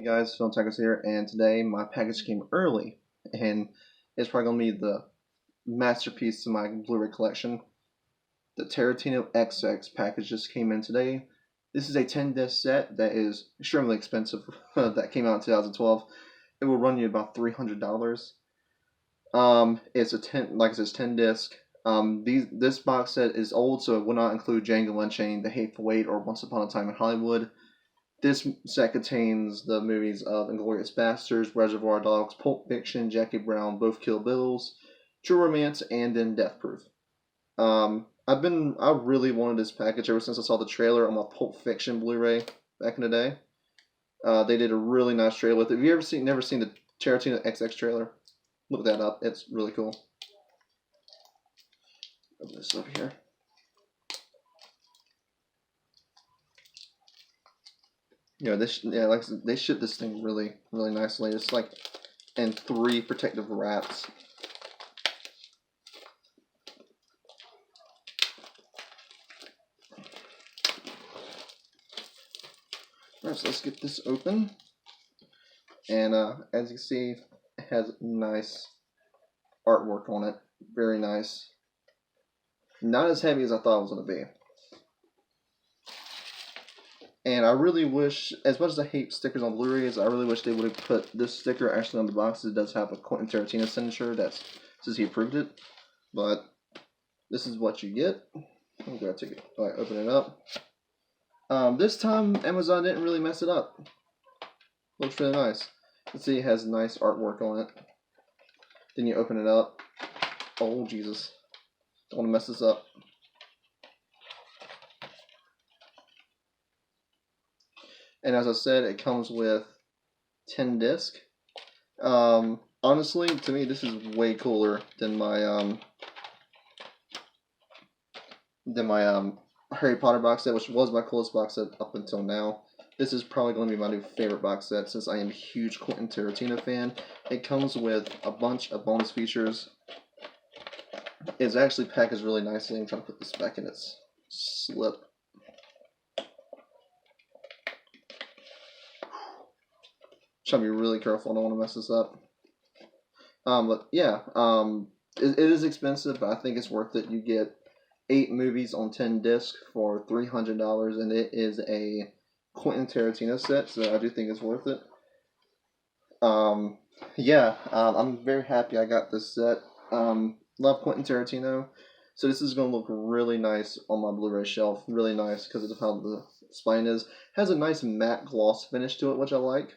Hey guys, Phil Tackers here, and today my package came early, and it's probably going to be the masterpiece to my Blu-ray collection. The Tarantino XX package just came in today. This is a 10-disc set that is extremely expensive. That came out in 2012. It will run you about $300. It's a 10, like I said, 10-disc. This box set is old, so it will not include Django Unchained, The Hateful Eight, or Once Upon a Time in Hollywood. This set contains the movies of Inglourious Basterds, Reservoir Dogs, Pulp Fiction, Jackie Brown, both Kill Bills, True Romance, and then Death Proof. I really wanted this package ever since I saw the trailer on my Pulp Fiction Blu-ray back in the day. They did a really nice trailer with it. Have you never seen the Tarantino XX trailer? Look that up. It's really cool. Open this up here. They ship this thing really nicely. It's like in 3 protective wraps. Alright, so let's get this open. And as you see, it has nice artwork on it. Very nice. Not as heavy as I thought it was going to be. And I really wish, as much as I hate stickers on Blu-rays, I really wish they would have put this sticker actually on the box. It does have a Quentin Tarantino signature. That says he approved it. But this is what you get. I'm going to take it. Alright, open it up. This time, Amazon didn't really mess it up. Looks really nice. Let's see, it has nice artwork on it. Then you open it up. Oh, Jesus. Don't want to mess this up. And as I said, it comes with 10 disc. Honestly, to me, this is way cooler than my Harry Potter box set, which was my coolest box set up until now. This is probably going to be my new favorite box set since I am a huge Quentin Tarantino fan. It comes with a bunch of bonus features. It's actually packaged really nicely. I'm trying to put this back in its slip. Trying to be really careful. I don't want to mess this up. But yeah, it is expensive, but I think it's worth it. You get 8 movies on 10 discs for $300, and it is a Quentin Tarantino set, so I do think it's worth it. I'm very happy I got this set. Love Quentin Tarantino, so this is going to look really nice on my Blu-ray shelf. Really nice because of how the spine is. Has a nice matte gloss finish to it, which I like.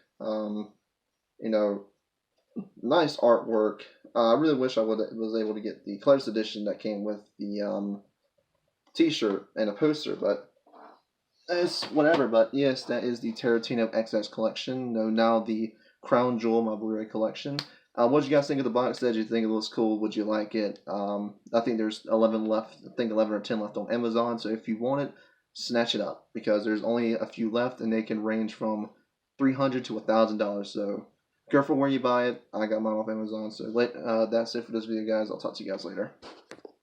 Nice artwork. I really wish I was able to get the collector's edition that came with the t-shirt and a poster, but it's whatever. But yes, that is the Tarantino XX collection. Now the crown jewel of my Blu-ray collection. What did you guys think of the box set? Did you think it looks cool? Would you like it? I think there's 11 left. I think 11 or 10 left on Amazon. So if you want it, snatch it up because there's only a few left, and they can range from $300 to $1,000. So careful where you buy it. I got mine off Amazon. So that's it for this video, guys. I'll talk to you guys later.